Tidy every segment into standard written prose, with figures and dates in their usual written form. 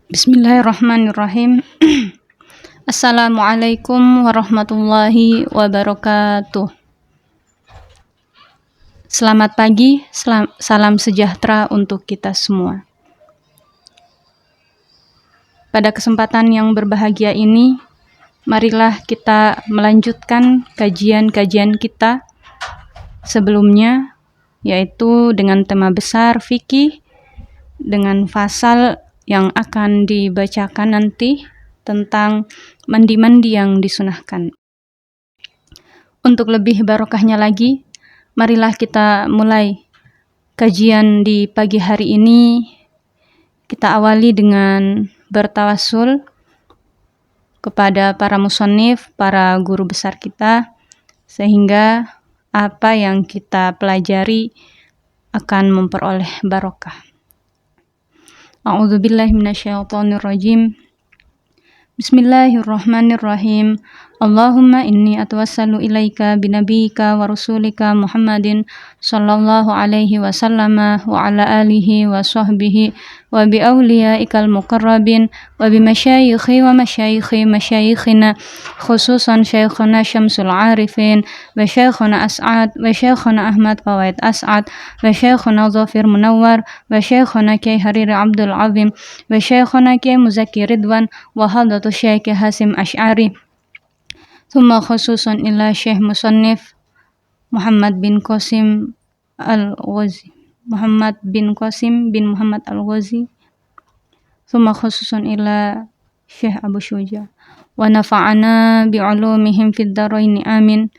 Bismillahirrahmanirrahim. Assalamualaikum warahmatullahi wabarakatuh. Selamat pagi, salam sejahtera untuk kita semua. Pada kesempatan yang berbahagia ini, marilah kita melanjutkan kajian-kajian kita sebelumnya, yaitu dengan tema besar fikih, dengan fasal yang akan dibacakan nanti tentang mandi-mandi yang disunahkan. Untuk lebih barokahnya lagi, marilah kita mulai kajian di pagi hari ini. Kita awali dengan bertawassul kepada para musannif, para guru besar kita, sehingga apa yang kita pelajari akan memperoleh barokah. A'udzubillahi minasyaitonirrajim. Bismillahirrahmanirrahim. Allahumma inni atawassalu ilaika binabiyika wa rasulika Muhammadin sallallahu alaihi wasallama wa ala alihi wa sahbihi wa bi awliyaikal muqarrabin wa bi masyayikhi wa masyayikhina khususan syekhuna Syamsul Arifin wa syekhuna As'ad wa syekhuna Ahmad Fawaid As'ad wa syekhuna Zafir Munawwar wa syekhuna Kiai Hariri Abdul Azim wa syekhuna Kiai Muzaki Ridwan wa hadatu Syekh Hasim Asy'ari. Thumma khususun ila Syekh Musannif Muhammad bin Qasim Al-Ghazi Thumma khususun ila Syekh Abu Syuja wa nafa'ana bi'ulumihim fid dharaini amin.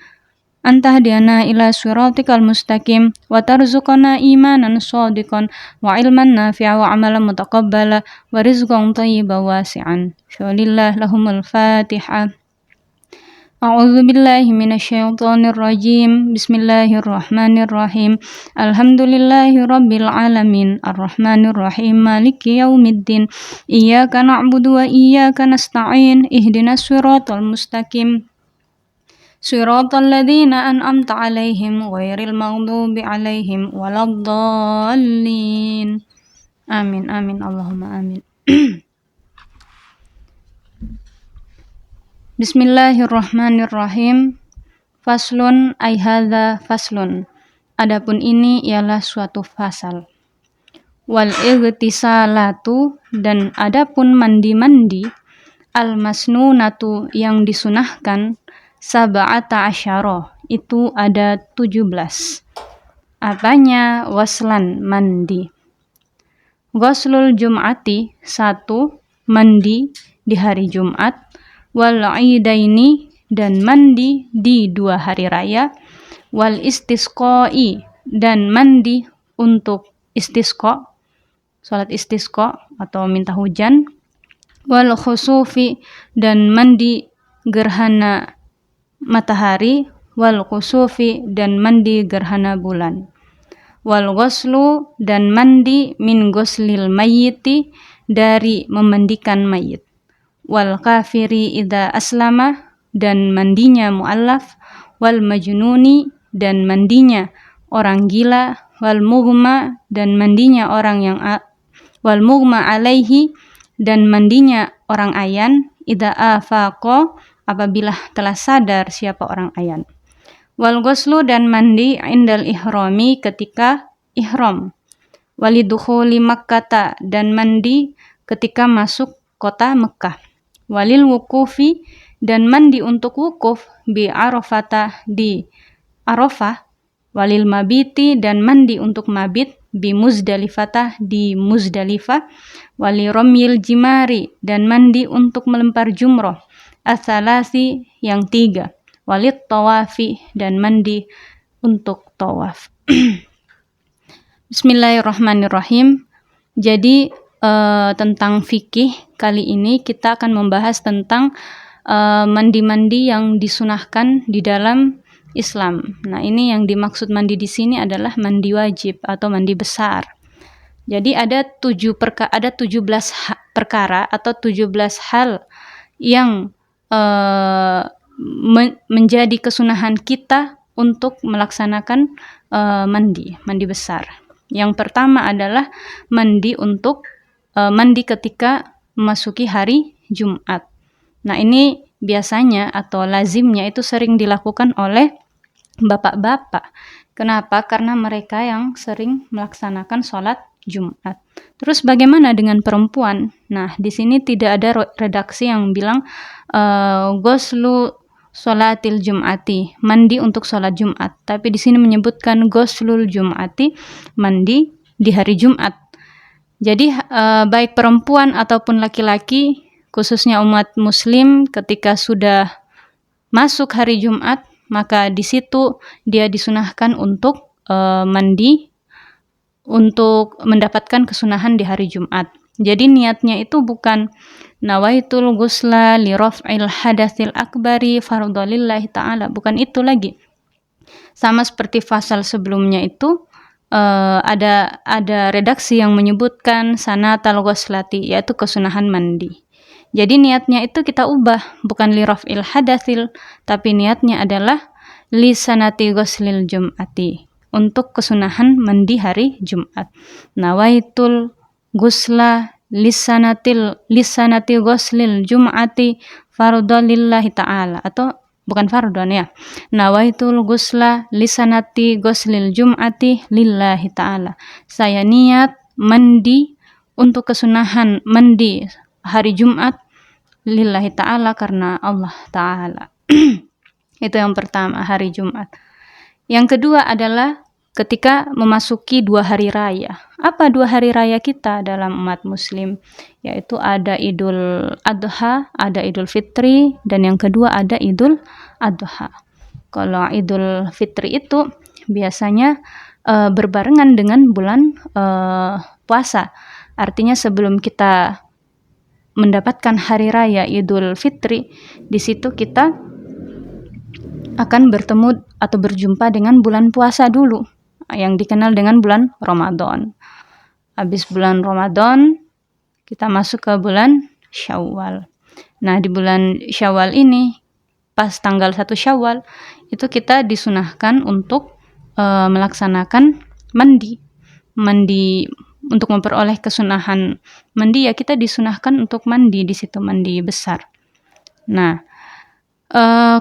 Anta hadiana ila siratikal mustaqim wa tarzuqana imanan shadiqan wa ilman nafi'a wa amalan mutaqabbala wa rizqan thayyiban wasi'an. Syalillah lahumul Fatihah. A'udzu billahi minasyaitonir rajim. Bismillahirrahmanirrahim. Alhamdulillahi rabbil alamin. Arrahmanir rahim. Maliki yaumiddin. Iyyaka na'budu wa iyyaka nasta'in. Ihdinas siratal mustaqim. Siratal ladzina an'amta 'alaihim ghairil maghdubi 'alaihim waladdallin. Amin amin Allahumma amin. Bismillahirrahmanirrahim. Faslun ay hadza faslun. Adapun ini ialah suatu fasal. Wal ightisalatu, dan adapun mandi-mandi, al masnunatu yang disunahkan, sab'ata asyara, itu ada 17. Apanya? Waslan, mandi. Ghuslul jum'ati, 1, mandi di hari Jumat. Wal idaini, dan mandi di 2 hari raya. Wal istisqai, dan mandi untuk istisqa, salat istisqa atau minta hujan. Wal khusufi, dan mandi gerhana matahari. Wal khusufi, dan mandi gerhana bulan. Wal ghuslu, dan mandi min ghuslil mayyiti, dari memandikan mayit. Wal kafiri idza aslama, dan mandinya mu'allaf. Wal majnuni, dan mandinya orang gila. Wal mughma, dan mandinya orang yang wal mughma alaihi, dan mandinya orang ayan. Idza afaqa, apabila telah sadar siapa orang ayan. Wal ghuslu, dan mandi indal ihrami, ketika ihram. Walidukhuli Makkata, dan mandi ketika masuk kota Mekah. Walil wukufi, dan mandi untuk wukuf bi Arafata, di Arafah. Walil mabiti, dan mandi untuk mabit bi Muzdalifata, di Muzdalifah. Wali romyil jimari, dan mandi untuk melempar jumroh. As-salasi, yang 3. Walit tawafi, dan mandi untuk tawaf. Bismillahirrahmanirrahim. Jadi tentang fikih kali ini kita akan membahas tentang mandi-mandi yang disunahkan di dalam Islam. Nah, ini yang dimaksud mandi di sini adalah mandi wajib atau mandi besar. Jadi ada 17 perkara atau 17 hal yang menjadi kesunahan kita untuk melaksanakan mandi besar. Yang pertama adalah mandi ketika memasuki hari Jumat. Nah, ini biasanya atau lazimnya itu sering dilakukan oleh bapak-bapak. Kenapa? Karena mereka yang sering melaksanakan sholat Jumat. Terus bagaimana dengan perempuan? Nah, di sini tidak ada redaksi yang bilang goslu sholatil Jum'ati, mandi untuk sholat Jumat. Tapi di sini menyebutkan goslul Jum'ati, mandi di hari Jumat. Jadi baik perempuan ataupun laki-laki, khususnya umat muslim, ketika sudah masuk hari Jumat, maka di situ dia disunahkan untuk mandi untuk mendapatkan kesunahan di hari Jumat. Jadi niatnya itu bukan nawaitul ghusla li raf'il hadatsil akbari fardhalillahi ta'ala, bukan itu lagi. Sama seperti fasal sebelumnya itu ada redaksi yang menyebutkan sanatal ghuslati, yaitu kesunahan mandi. Jadi niatnya itu kita ubah, bukan li raf'il hadatsil, tapi niatnya adalah li sanati ghuslil jum'ati, untuk kesunahan mandi hari Jumat. Nawaitul ghusla lisanati ghuslil jum'ati fardhalillahi ta'ala, atau bukan fardhon ya. Nawaitul ghusla lisanati ghuslil jum'ati lillahi ta'ala. Saya niat mandi untuk kesunahan mandi hari Jumat lillahi ta'ala, karena Allah ta'ala. Itu yang pertama, hari Jumat. Yang kedua adalah ketika memasuki 2 hari raya. Apa 2 hari raya kita dalam umat muslim? Yaitu ada Idul Adha, ada Idul Fitri, dan yang kedua ada Idul Adha. Kalau Idul Fitri itu biasanya berbarengan dengan bulan puasa. Artinya sebelum kita mendapatkan hari raya Idul Fitri, di situ kita akan bertemu atau berjumpa dengan bulan puasa dulu, yang dikenal dengan bulan Ramadan. Habis bulan Ramadan, kita masuk ke bulan Syawal. Nah, di bulan Syawal ini, pas tanggal 1 Syawal, itu kita disunahkan untuk melaksanakan mandi. Mandi untuk memperoleh kesunahan mandi, ya kita disunahkan untuk mandi di situ, mandi besar. Nah,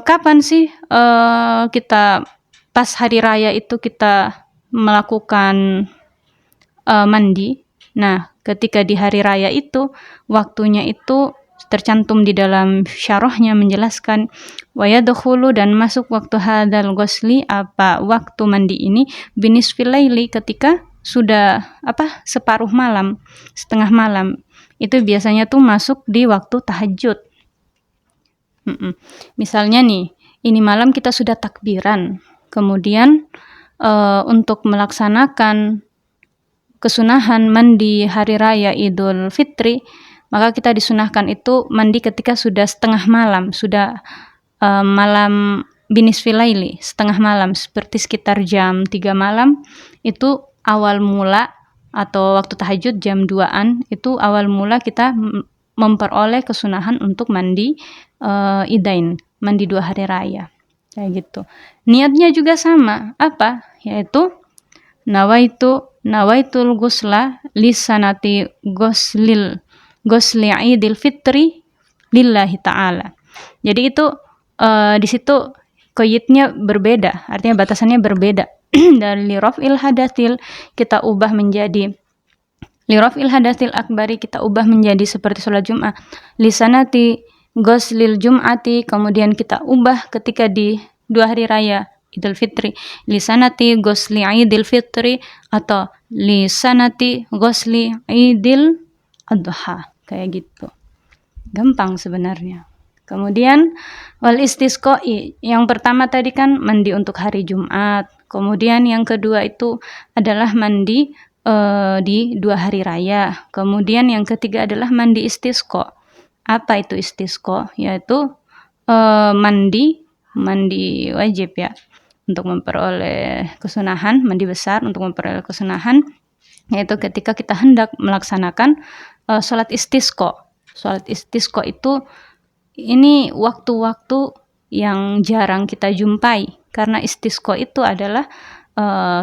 kapan sih kita pas hari raya itu kita melakukan mandi? Nah, ketika di hari raya itu, waktunya itu tercantum di dalam syarahnya menjelaskan wa yadkhulu, dan masuk waktu hadzal ghusli, apa waktu mandi ini, binisfil laili, ketika sudah separuh malam, setengah malam. Itu biasanya tuh masuk di waktu tahajud. Misalnya nih, ini malam kita sudah takbiran, kemudian untuk melaksanakan kesunahan mandi hari raya Idul Fitri, maka kita disunahkan itu mandi ketika sudah setengah malam, sudah malam binisfil laili, setengah malam, seperti sekitar jam 3 malam, itu awal mula, atau waktu tahajud jam 2-an, itu awal mula kita memperoleh kesunahan untuk mandi idain, mandi 2 hari raya. Kayak gitu. Niatnya juga sama, apa? Yaitu nawaitul ghusla lisanati ghusli Idul Fitri lillahi ta'ala. Jadi itu di situ qayyidnya berbeda, artinya batasannya berbeda. Dari raf'il hadatsil kita ubah menjadi liraf'il hadatsil akbari, kita ubah menjadi seperti sholat Jumat. Lisanati ghuslil Jum'ati, kemudian kita ubah ketika di 2 hari raya Idul Fitri, lisanati ghusli Idul Fitri, atau lisanati ghusli Idul Adha, kayak gitu. Gampang sebenarnya. Kemudian wal istisqai, yang pertama tadi kan mandi untuk hari Jumat. Kemudian yang kedua itu adalah mandi di 2 hari raya. Kemudian yang ketiga adalah mandi istisqa. Apa itu istisqa? Yaitu mandi wajib ya, untuk memperoleh kesunahan, mandi besar untuk memperoleh kesunahan, yaitu ketika kita hendak melaksanakan sholat istisqa. Sholat istisqa itu ini waktu-waktu yang jarang kita jumpai, karena istisqa itu adalah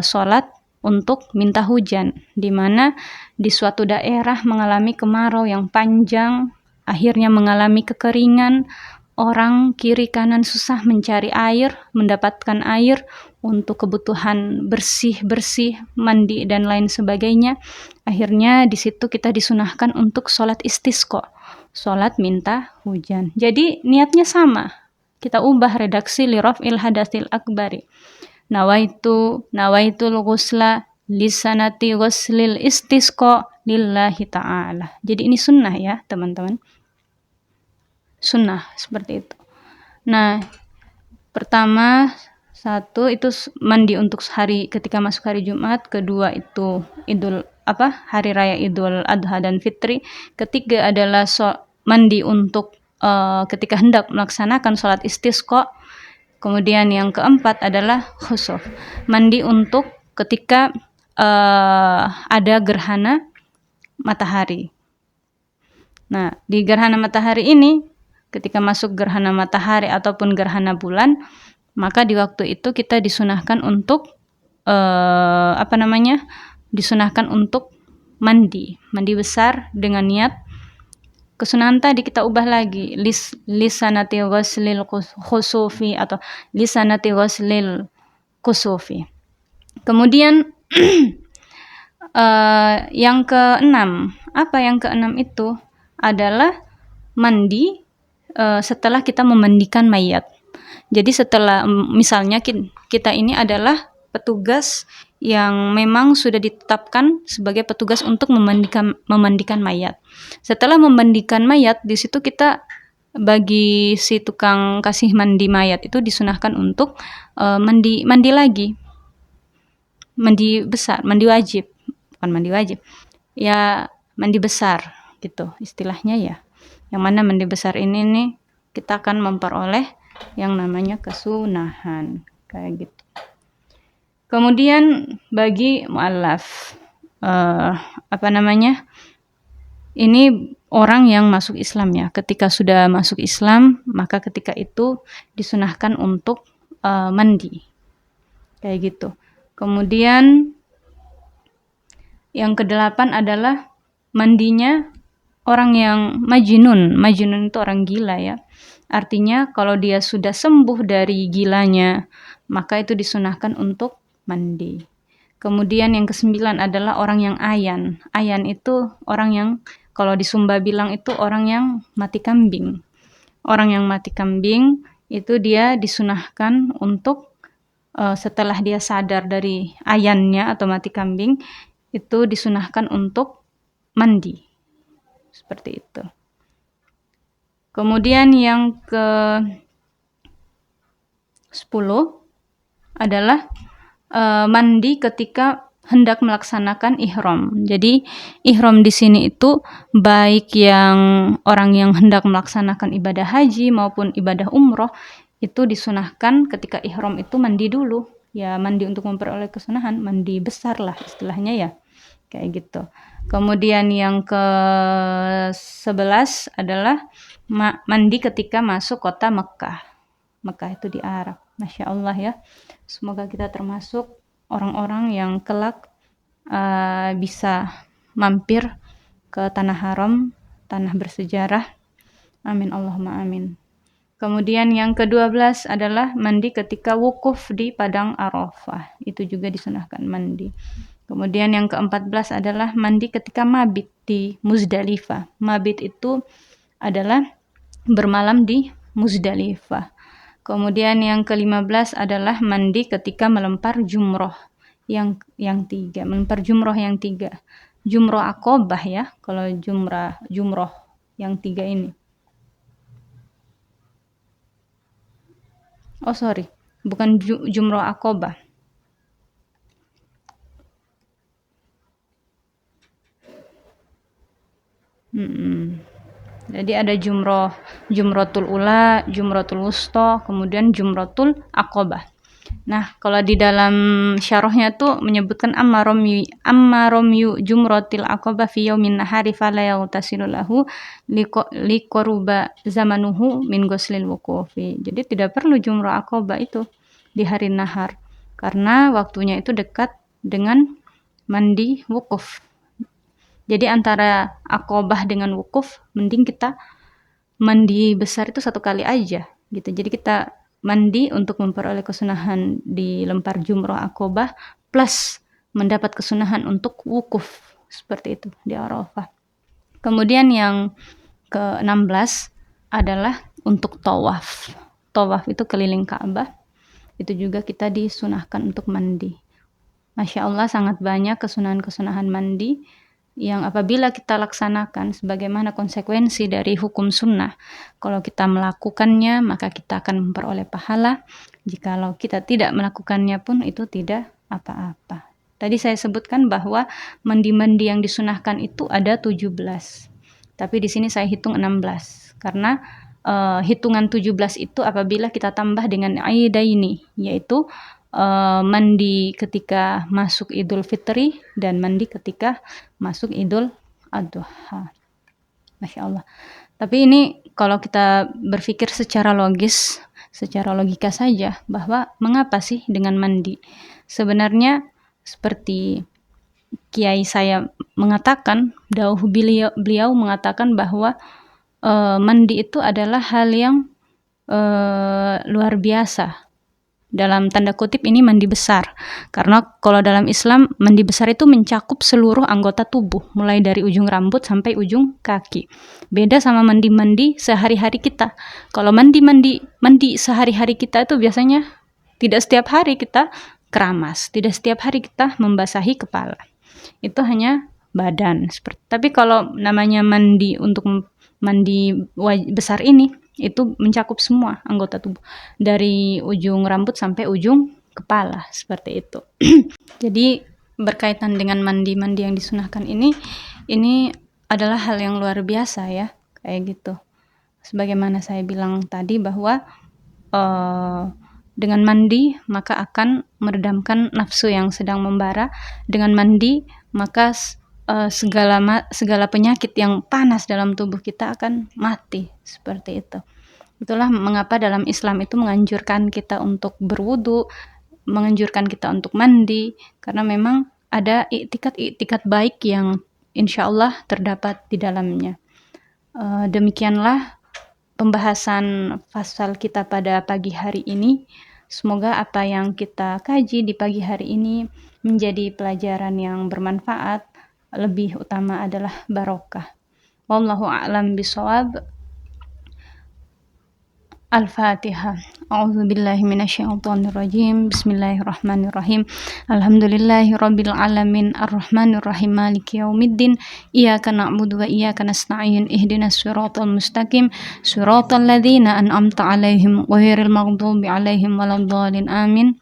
sholat untuk minta hujan, di mana di suatu daerah mengalami kemarau yang panjang, akhirnya mengalami kekeringan, orang kiri kanan susah mencari air, mendapatkan air untuk kebutuhan bersih-bersih, mandi dan lain sebagainya. Akhirnya di situ kita disunahkan untuk sholat istisqa, sholat minta hujan. Jadi niatnya sama. Kita ubah redaksi li raf'il hadatsil akbari. Nawaitul ghusla lisanati ghuslil istisqa lillahi ta'ala. Jadi ini sunnah ya teman-teman. Sunnah seperti itu. Nah, pertama satu itu mandi untuk hari ketika masuk hari Jumat, kedua itu hari raya Idul Adha dan Fitri, ketiga adalah mandi untuk ketika hendak melaksanakan sholat istisqa. Kemudian yang keempat adalah khusuf, mandi untuk ketika ada gerhana matahari. Nah, di gerhana matahari ini, ketika masuk gerhana matahari ataupun gerhana bulan, maka di waktu itu kita disunahkan untuk disunahkan untuk mandi besar dengan niat. Kesunahan tadi kita ubah lagi, lisanati ghuslil khusufi atau lisanati ghuslil kusufi. Kemudian yang keenam, yang keenam itu adalah mandi setelah kita memandikan mayat. Jadi setelah misalnya kita ini adalah petugas yang memang sudah ditetapkan sebagai petugas untuk memandikan mayat. Setelah memandikan mayat, di situ kita bagi si tukang kasih mandi mayat itu disunahkan untuk mandi lagi. Mandi besar, mandi wajib. Bukan mandi wajib. Ya, mandi besar gitu istilahnya ya. Yang mana mandi besar ini nih kita akan memperoleh yang namanya kesunahan kayak gitu. Kemudian bagi mu'allaf ini orang yang masuk Islam ya. Ketika sudah masuk Islam, maka ketika itu disunahkan untuk mandi kayak gitu. Kemudian yang kedelapan adalah mandinya orang yang majnun. Majnun itu orang gila ya. Artinya kalau dia sudah sembuh dari gilanya, maka itu disunahkan untuk mandi. Kemudian yang kesembilan adalah orang yang ayan. Ayan itu orang yang kalau di Sumba bilang itu orang yang mati kambing. Orang yang mati kambing itu dia disunahkan untuk setelah dia sadar dari ayannya atau mati kambing, itu disunahkan untuk mandi. Seperti itu. Kemudian yang ke-10 adalah mandi ketika hendak melaksanakan ihram. Jadi ihram di sini itu baik yang orang yang hendak melaksanakan ibadah haji maupun ibadah umroh itu disunahkan ketika ihram itu mandi dulu. Ya mandi untuk memperoleh kesunahan, mandi besar lah istilahnya ya. Kayak gitu. Kemudian yang ke-11 adalah mandi ketika masuk kota Mekah. Mekah itu di Arab. Masya Allah ya. Semoga kita termasuk orang-orang yang kelak bisa mampir ke tanah haram, tanah bersejarah. Amin Allahumma amin. Kemudian yang ke-12 adalah mandi ketika wukuf di Padang Arafah. Itu juga disunahkan mandi. Kemudian yang ke-14 adalah mandi ketika mabit di Muzdalifah. Mabit itu adalah bermalam di Muzdalifah. Kemudian yang ke-15 adalah mandi ketika melempar jumroh yang 3. Melempar jumroh yang 3. Jumroh Aqobah ya, kalau jumroh yang 3 ini. Oh sorry, bukan jumroh Aqobah. Jadi ada jumratul ula, jumratul wusta, kemudian jumratul aqobah. Nah, kalau di dalam syarahnya tuh menyebutkan amma romyu jumratil aqobah fi yaumin nahari fala yaghtasilu lahu liqaruba zamanuhu min ghuslil wuqufi. Jadi tidak perlu jumrah aqobah itu di hari nahar karena waktunya itu dekat dengan mandi wukuf. Jadi antara akobah dengan wukuf, mending kita mandi besar itu 1 kali aja gitu. Jadi kita mandi untuk memperoleh kesunahan di lempar jumroh akobah plus mendapat kesunahan untuk wukuf seperti itu di Arafah. Kemudian yang ke-16 adalah untuk tawaf. Tawaf itu keliling Ka'bah. Itu juga kita disunahkan untuk mandi. Masya Allah sangat banyak kesunahan-kesunahan mandi yang apabila kita laksanakan sebagaimana konsekuensi dari hukum sunnah. Kalau kita melakukannya maka kita akan memperoleh pahala. Jikalau kita tidak melakukannya pun itu tidak apa-apa. Tadi saya sebutkan bahwa mandi-mandi yang disunahkan itu ada 17. Tapi di sini saya hitung 16 karena hitungan 17 itu apabila kita tambah dengan aidaini, yaitu mandi ketika masuk Idul Fitri dan mandi ketika masuk Idul Adha. Masya Allah. Tapi ini kalau kita berpikir secara logis, secara logika saja, bahwa mengapa sih dengan mandi? Sebenarnya seperti kiai saya mengatakan, beliau mengatakan bahwa mandi itu adalah hal yang luar biasa. Dalam tanda kutip ini mandi besar. Karena kalau dalam Islam mandi besar itu mencakup seluruh anggota tubuh, mulai dari ujung rambut sampai ujung kaki. Beda sama mandi-mandi sehari-hari kita. Kalau mandi sehari-hari kita itu biasanya tidak setiap hari kita keramas, tidak setiap hari kita membasahi kepala. Itu hanya badan. Tapi kalau namanya mandi untuk mandi besar ini, itu mencakup semua anggota tubuh dari ujung rambut sampai ujung kepala seperti itu. Jadi berkaitan dengan mandi-mandi yang disunahkan ini adalah hal yang luar biasa ya, kayak gitu. Sebagaimana saya bilang tadi bahwa dengan mandi maka akan meredamkan nafsu yang sedang membara. Dengan mandi maka segala penyakit yang panas dalam tubuh kita akan mati, seperti itu. Itulah mengapa dalam Islam itu menganjurkan kita untuk berwudu, menganjurkan kita untuk mandi, karena memang ada iktikat baik yang insya Allah terdapat di dalamnya. Demikianlah pembahasan fasal kita pada pagi hari ini. Semoga apa yang kita kaji di pagi hari ini menjadi pelajaran yang bermanfaat. Lebih utama adalah barokah. Wallahu a'lam bishawab. Al-Fatihah. A'udzubillahi minasyaitonirrajim. Bismillahirrahmanirrahim. Alhamdulillahirabbil alamin arrahmanirrahim maliki yaumiddin. Iyyaka na'budu wa iyyaka nasta'in. Ihdinas siratal mustaqim. Siratal ladzina an'amta 'alaihim ghairil maghdubi 'alaihim waladdallin. Amin.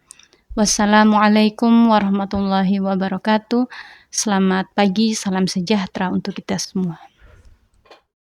Wassalamualaikum warahmatullahi wabarakatuh. Selamat pagi, salam sejahtera untuk kita semua.